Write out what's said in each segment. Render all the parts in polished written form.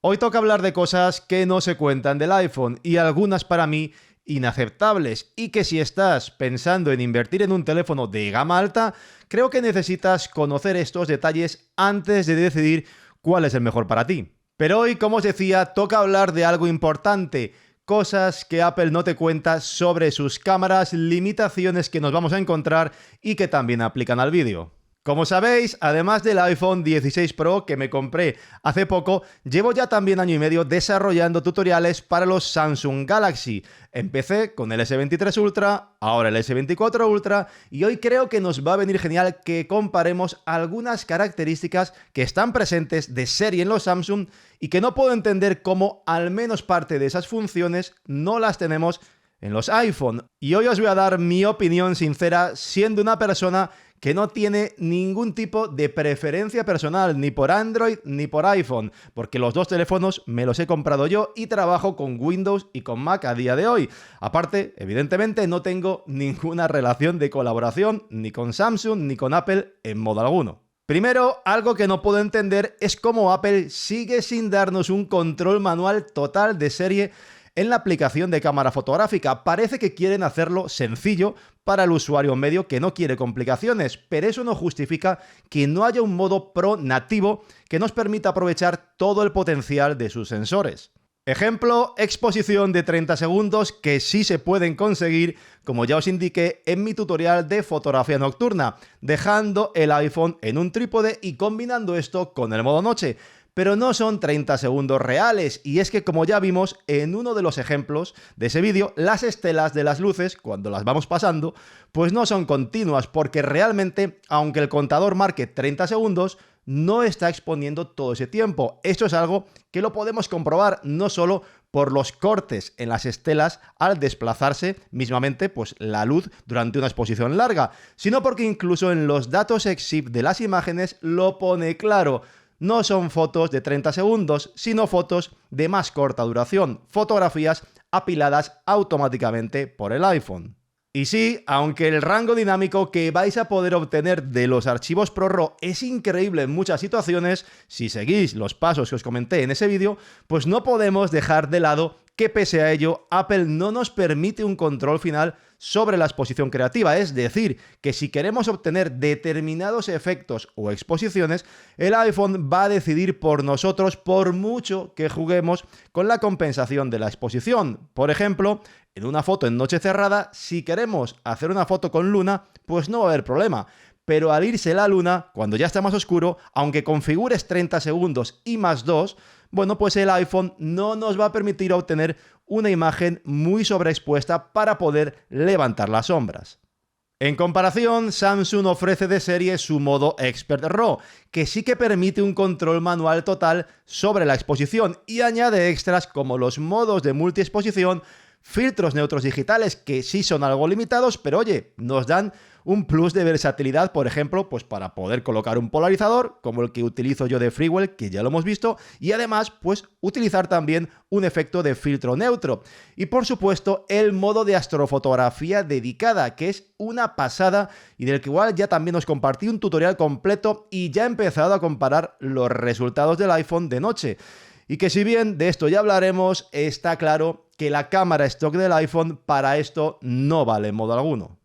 Hoy toca hablar de cosas que no se cuentan del iPhone y algunas para mí inaceptables, y que si estás pensando en invertir en un teléfono de gama alta, creo que necesitas conocer estos detalles antes de decidir cuál es el mejor para ti. Pero hoy, como os decía, toca hablar de algo importante, cosas que Apple no te cuenta sobre sus cámaras, limitaciones que nos vamos a encontrar y que también aplican al vídeo. Como sabéis, además del iPhone 16 Pro que me compré hace poco, llevo ya también año y medio desarrollando tutoriales para los Samsung Galaxy. Empecé con el S23 Ultra, ahora el S24 Ultra, y hoy creo que nos va a venir genial que comparemos algunas características que están presentes de serie en los Samsung y que no puedo entender cómo al menos parte de esas funciones no las tenemos en los iPhone. Y hoy os voy a dar mi opinión sincera siendo una persona que no tiene ningún tipo de preferencia personal, ni por Android ni por iPhone, porque los dos teléfonos me los he comprado yo y trabajo con Windows y con Mac a día de hoy. Aparte, evidentemente, no tengo ninguna relación de colaboración ni con Samsung ni con Apple en modo alguno. Primero, algo que no puedo entender es cómo Apple sigue sin darnos un control manual total de serie en la aplicación de cámara fotográfica. Parece que quieren hacerlo sencillo para el usuario medio que no quiere complicaciones, pero eso no justifica que no haya un modo Pro nativo que nos permita aprovechar todo el potencial de sus sensores. Ejemplo, exposición de 30 segundos que sí se pueden conseguir, como ya os indiqué en mi tutorial de fotografía nocturna, dejando el iPhone en un trípode y combinando esto con el modo noche. Pero no son 30 segundos reales, y es que, como ya vimos en uno de los ejemplos de ese vídeo, las estelas de las luces, cuando las vamos pasando, pues no son continuas, porque realmente, aunque el contador marque 30 segundos, no está exponiendo todo ese tiempo. Esto es algo que lo podemos comprobar no solo por los cortes en las estelas al desplazarse mismamente pues la luz durante una exposición larga, sino porque incluso en los datos EXIF de las imágenes lo pone claro. No son fotos de 30 segundos, sino fotos de más corta duración, fotografías apiladas automáticamente por el iPhone. Y sí, aunque el rango dinámico que vais a poder obtener de los archivos ProRAW es increíble en muchas situaciones, si seguís los pasos que os comenté en ese vídeo, pues no podemos dejar de lado que pese a ello, Apple no nos permite un control final sobre la exposición creativa, es decir, que si queremos obtener determinados efectos o exposiciones, el iPhone va a decidir por nosotros por mucho que juguemos con la compensación de la exposición. Por ejemplo, en una foto en noche cerrada, si queremos hacer una foto con luna, pues no va a haber problema. Pero al irse la luna, cuando ya está más oscuro, aunque configures 30 segundos y más 2, bueno, pues el iPhone no nos va a permitir obtener una imagen muy sobreexpuesta para poder levantar las sombras. En comparación, Samsung ofrece de serie su modo Expert RAW, que sí que permite un control manual total sobre la exposición y añade extras como los modos de multiexposición, filtros neutros digitales que sí son algo limitados, pero oye, nos dan un plus de versatilidad, por ejemplo, pues para poder colocar un polarizador, como el que utilizo yo de Freewell, que ya lo hemos visto, y además, pues utilizar también un efecto de filtro neutro. Y por supuesto, el modo de astrofotografía dedicada, que es una pasada y del que igual ya también os compartí un tutorial completo y ya he empezado a comparar los resultados del iPhone de noche. Y que si bien de esto ya hablaremos, está claro que la cámara stock del iPhone para esto no vale en modo alguno.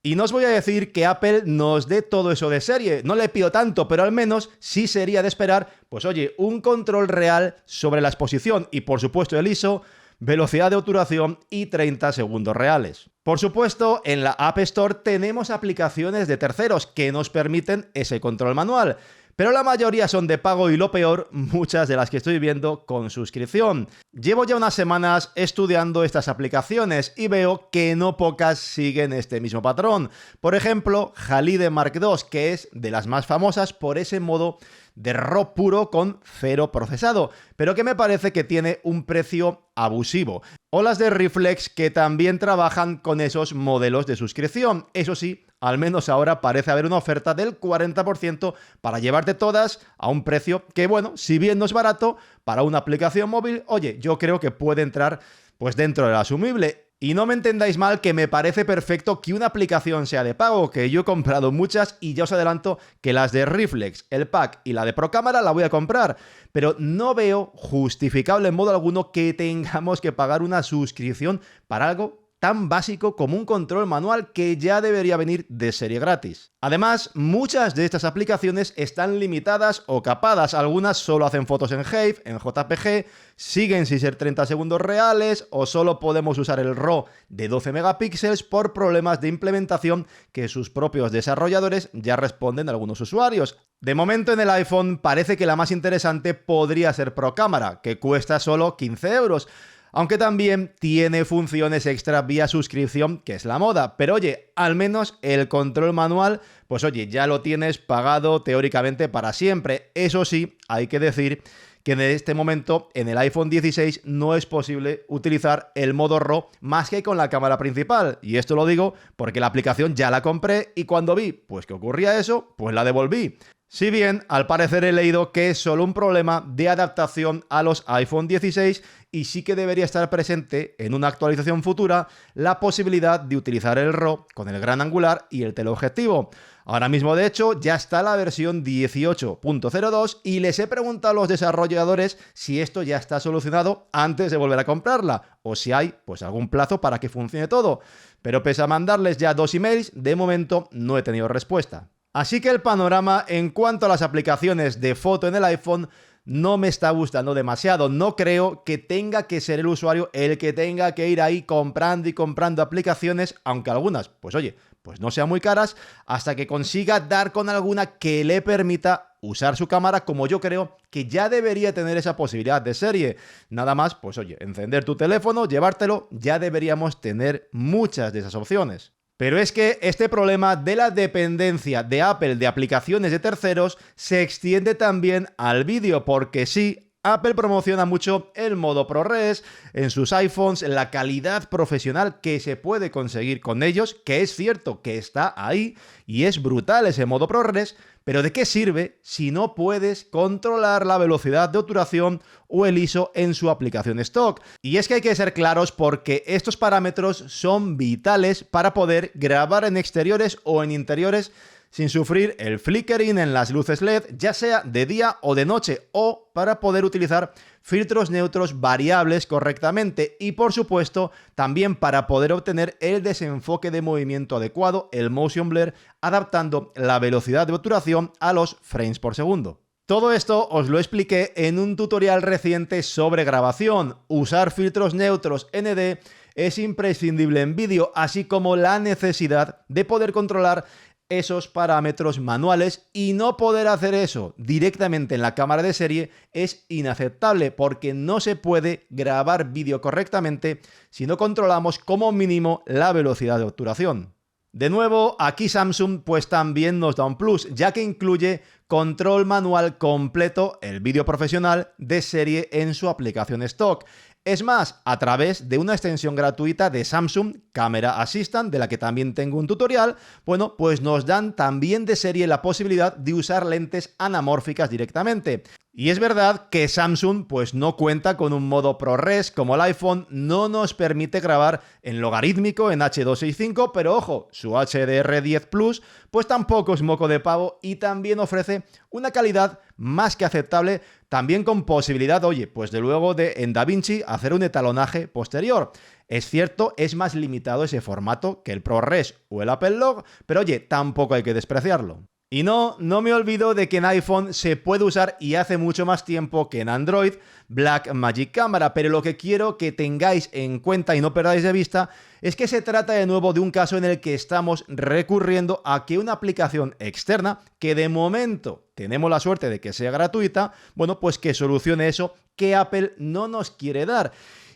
Y no os voy a decir que Apple nos dé todo eso de serie, no le pido tanto, pero al menos sí sería de esperar, pues oye, un control real sobre la exposición y por supuesto el ISO, velocidad de obturación y 30 segundos reales. Por supuesto, en la App Store tenemos aplicaciones de terceros que nos permiten ese control manual, pero la mayoría son de pago y lo peor, muchas de las que estoy viendo con suscripción. Llevo ya unas semanas estudiando estas aplicaciones y veo que no pocas siguen este mismo patrón. Por ejemplo, Halide Mark II, que es de las más famosas por ese modo de RAW puro con cero procesado, pero que me parece que tiene un precio abusivo. O las de Reflex, que también trabajan con esos modelos de suscripción. Eso sí, al menos ahora parece haber una oferta del 40% para llevarte todas a un precio que, bueno, si bien no es barato, para una aplicación móvil, oye, yo creo que puede entrar pues dentro del asumible. Y no me entendáis mal que me parece perfecto que una aplicación sea de pago, que yo he comprado muchas y ya os adelanto que las de Reflex, el Pack y la de ProCámara la voy a comprar, pero no veo justificable en modo alguno que tengamos que pagar una suscripción para algo tan básico como un control manual que ya debería venir de serie gratis. Además, muchas de estas aplicaciones están limitadas o capadas, algunas solo hacen fotos en HEIF, en JPG, siguen sin ser 30 segundos reales o solo podemos usar el RAW de 12 megapíxeles por problemas de implementación que sus propios desarrolladores ya responden a algunos usuarios. De momento en el iPhone parece que la más interesante podría ser ProCámara, que cuesta solo 15 euros. Aunque también tiene funciones extra vía suscripción, que es la moda. Pero oye, al menos el control manual, pues oye, ya lo tienes pagado teóricamente para siempre. Eso sí, hay que decir que en este momento en el iPhone 16 no es posible utilizar el modo RAW más que con la cámara principal. Y esto lo digo porque la aplicación ya la compré y cuando vi pues que ocurría eso, pues la devolví. Si bien, al parecer he leído que es solo un problema de adaptación a los iPhone 16 y sí que debería estar presente en una actualización futura la posibilidad de utilizar el RAW con el gran angular y el teleobjetivo. Ahora mismo, de hecho, ya está la versión 18.02 y les he preguntado a los desarrolladores si esto ya está solucionado antes de volver a comprarla o si hay pues algún plazo para que funcione todo. Pero pese a mandarles ya 2 emails, de momento no he tenido respuesta. Así que el panorama en cuanto a las aplicaciones de foto en el iPhone no me está gustando demasiado. No creo que tenga que ser el usuario el que tenga que ir ahí comprando y comprando aplicaciones, aunque algunas, pues oye, pues no sean muy caras, hasta que consiga dar con alguna que le permita usar su cámara como yo creo que ya debería tener esa posibilidad de serie. Nada más, pues oye, encender tu teléfono, llevártelo, ya deberíamos tener muchas de esas opciones. Pero es que este problema de la dependencia de Apple de aplicaciones de terceros se extiende también al vídeo, porque sí, Apple promociona mucho el modo ProRes en sus iPhones, la calidad profesional que se puede conseguir con ellos, que es cierto que está ahí y es brutal ese modo ProRes, pero ¿de qué sirve si no puedes controlar la velocidad de obturación o el ISO en su aplicación stock? Y es que hay que ser claros porque estos parámetros son vitales para poder grabar en exteriores o en interiores sin sufrir el flickering en las luces LED, ya sea de día o de noche, o para poder utilizar filtros neutros variables correctamente y, por supuesto, también para poder obtener el desenfoque de movimiento adecuado, el motion blur, adaptando la velocidad de obturación a los frames por segundo. Todo esto os lo expliqué en un tutorial reciente sobre grabación. Usar filtros neutros ND es imprescindible en vídeo, así como la necesidad de poder controlar esos parámetros manuales, y no poder hacer eso directamente en la cámara de serie es inaceptable porque no se puede grabar vídeo correctamente si no controlamos como mínimo la velocidad de obturación. De nuevo, aquí Samsung pues también nos da un plus, ya que incluye control manual completo, el vídeo profesional de serie en su aplicación stock. Es más, a través de una extensión gratuita de Samsung Camera Assistant, de la que también tengo un tutorial, bueno, pues nos dan también de serie la posibilidad de usar lentes anamórficas directamente. Y es verdad que Samsung pues no cuenta con un modo ProRes como el iPhone, no nos permite grabar en logarítmico en H265, pero ojo, su HDR10 Plus pues tampoco es moco de pavo y también ofrece una calidad más que aceptable, también con posibilidad, oye, pues de luego de en DaVinci hacer un etalonaje posterior. Es cierto, es más limitado ese formato que el ProRes o el Apple Log, pero oye, tampoco hay que despreciarlo. Y no me olvido de que en iPhone se puede usar, y hace mucho más tiempo que en Android, Blackmagic Camera, pero lo que quiero que tengáis en cuenta y no perdáis de vista es que se trata de nuevo de un caso en el que estamos recurriendo a que una aplicación externa, que de momento tenemos la suerte de que sea gratuita, bueno, pues que solucione eso que Apple no nos quiere dar.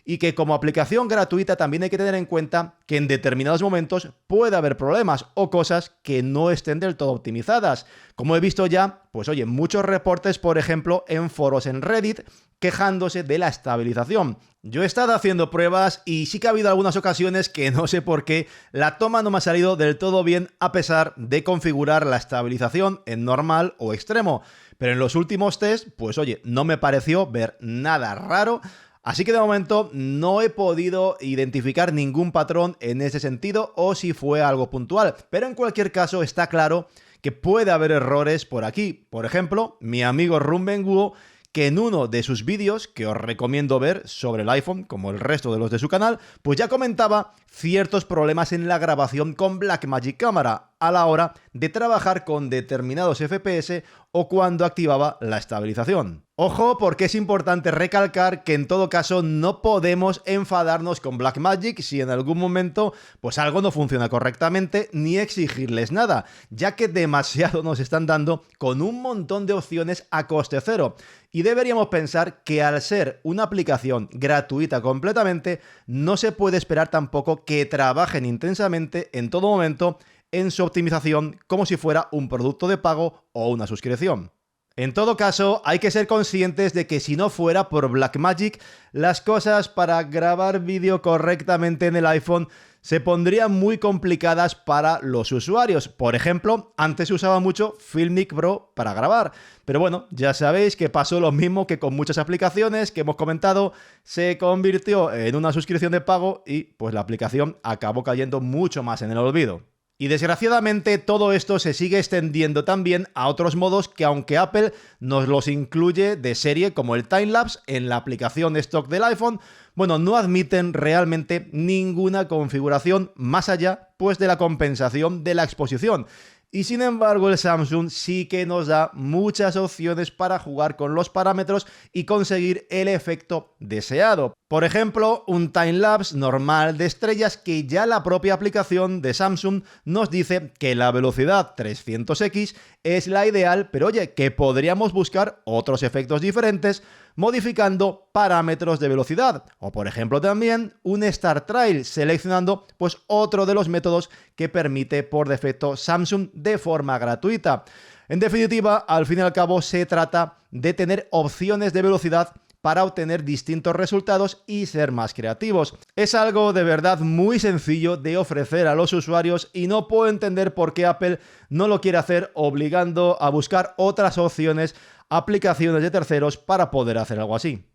Y que como aplicación gratuita también hay que tener en cuenta que en determinados momentos puede haber problemas o cosas que no estén del todo optimizadas. Como he visto ya, pues oye, muchos reportes, por ejemplo, en foros en Reddit, quejándose de la estabilización. Yo he estado haciendo pruebas y sí que ha habido algunas ocasiones que no sé por qué la toma no me ha salido del todo bien a pesar de configurar la estabilización en normal o extremo. Pero en los últimos tests, pues oye, no me pareció ver nada raro. Así que de momento no he podido identificar ningún patrón en ese sentido o si fue algo puntual, pero en cualquier caso está claro que puede haber errores por aquí. Por ejemplo, mi amigo Rumbenguo, que en uno de sus vídeos, que os recomiendo ver sobre el iPhone, como el resto de los de su canal, pues ya comentaba ciertos problemas en la grabación con Blackmagic Cámara a la hora de trabajar con determinados FPS o cuando activaba la estabilización. Ojo, porque es importante recalcar que en todo caso no podemos enfadarnos con Blackmagic si en algún momento pues algo no funciona correctamente, ni exigirles nada, ya que demasiado nos están dando con un montón de opciones a coste cero. Y deberíamos pensar que al ser una aplicación gratuita completamente, no se puede esperar tampoco que trabajen intensamente en todo momento en su optimización como si fuera un producto de pago o una suscripción. En todo caso, hay que ser conscientes de que si no fuera por Blackmagic, las cosas para grabar vídeo correctamente en el iPhone se pondrían muy complicadas para los usuarios. Por ejemplo, antes se usaba mucho Filmic Pro para grabar, pero bueno, ya sabéis que pasó lo mismo que con muchas aplicaciones que hemos comentado, se convirtió en una suscripción de pago y pues la aplicación acabó cayendo mucho más en el olvido. Y desgraciadamente todo esto se sigue extendiendo también a otros modos que aunque Apple nos los incluye de serie como el timelapse en la aplicación stock del iPhone, bueno, no admiten realmente ninguna configuración más allá pues de la compensación de la exposición. Y sin embargo el Samsung sí que nos da muchas opciones para jugar con los parámetros y conseguir el efecto deseado. Por ejemplo, un timelapse normal de estrellas que ya la propia aplicación de Samsung nos dice que la velocidad 300x es la ideal, pero oye, que podríamos buscar otros efectos diferentes modificando parámetros de velocidad, o por ejemplo también un Start Trail seleccionando pues otro de los métodos que permite por defecto Samsung de forma gratuita. En definitiva, al fin y al cabo se trata de tener opciones de velocidad para obtener distintos resultados y ser más creativos. Es algo de verdad muy sencillo de ofrecer a los usuarios y no puedo entender por qué Apple no lo quiere hacer obligando a buscar otras opciones, aplicaciones de terceros para poder hacer algo así.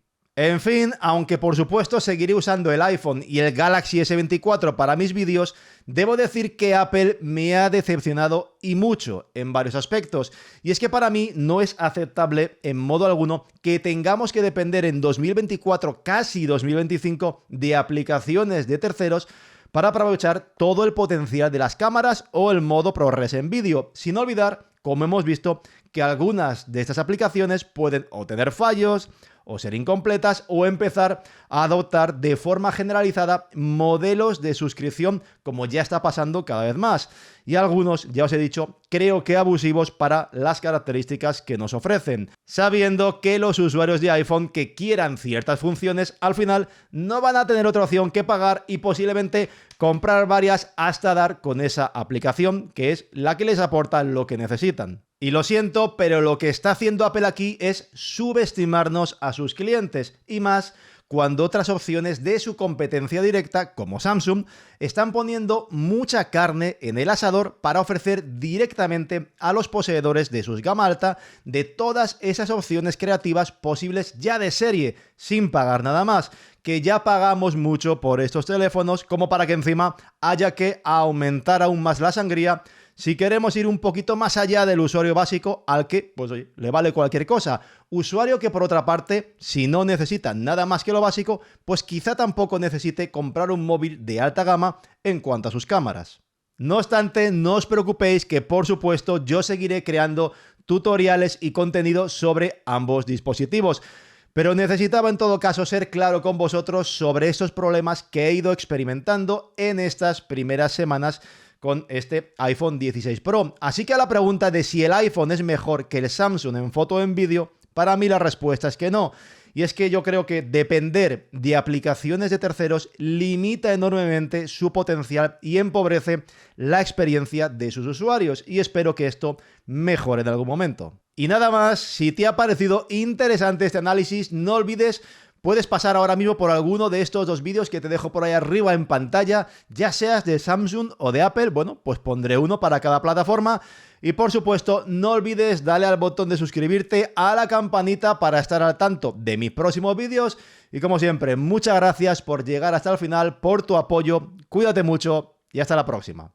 En fin, aunque por supuesto seguiré usando el iPhone y el Galaxy S24 para mis vídeos, debo decir que Apple me ha decepcionado y mucho en varios aspectos. Y es que para mí no es aceptable en modo alguno que tengamos que depender en 2024, casi 2025, de aplicaciones de terceros para aprovechar todo el potencial de las cámaras o el modo ProRes en vídeo, sin olvidar, como hemos visto, que algunas de estas aplicaciones pueden o tener fallos, o ser incompletas, o empezar a adoptar de forma generalizada modelos de suscripción, como ya está pasando cada vez más. Y algunos, ya os he dicho, creo que abusivos para las características que nos ofrecen, sabiendo que los usuarios de iPhone que quieran ciertas funciones, al final no van a tener otra opción que pagar y posiblemente comprar varias hasta dar con esa aplicación, que es la que les aporta lo que necesitan. Y lo siento, pero lo que está haciendo Apple aquí es subestimarnos a sus clientes, y más cuando otras opciones de su competencia directa, como Samsung, están poniendo mucha carne en el asador para ofrecer directamente a los poseedores de sus gama alta de todas esas opciones creativas posibles ya de serie, sin pagar nada más, que ya pagamos mucho por estos teléfonos como para que encima haya que aumentar aún más la sangría si queremos ir un poquito más allá del usuario básico al que, pues oye, le vale cualquier cosa. Usuario que por otra parte, si no necesita nada más que lo básico, pues quizá tampoco necesite comprar un móvil de alta gama en cuanto a sus cámaras. No obstante, no os preocupéis que por supuesto yo seguiré creando tutoriales y contenido sobre ambos dispositivos. Pero necesitaba en todo caso ser claro con vosotros sobre estos problemas que he ido experimentando en estas primeras semanas con este iPhone 16 Pro. Así que a la pregunta de si el iPhone es mejor que el Samsung en foto o en vídeo, para mí la respuesta es que no. Y es que yo creo que depender de aplicaciones de terceros limita enormemente su potencial y empobrece la experiencia de sus usuarios. Y espero que esto mejore en algún momento. Y nada más, si te ha parecido interesante este análisis, no olvides puedes pasar ahora mismo por alguno de estos dos vídeos que te dejo por ahí arriba en pantalla, ya seas de Samsung o de Apple. Bueno, pues pondré uno para cada plataforma. Y por supuesto, no olvides darle al botón de suscribirte, a la campanita para estar al tanto de mis próximos vídeos. Y como siempre, muchas gracias por llegar hasta el final, por tu apoyo, cuídate mucho y hasta la próxima.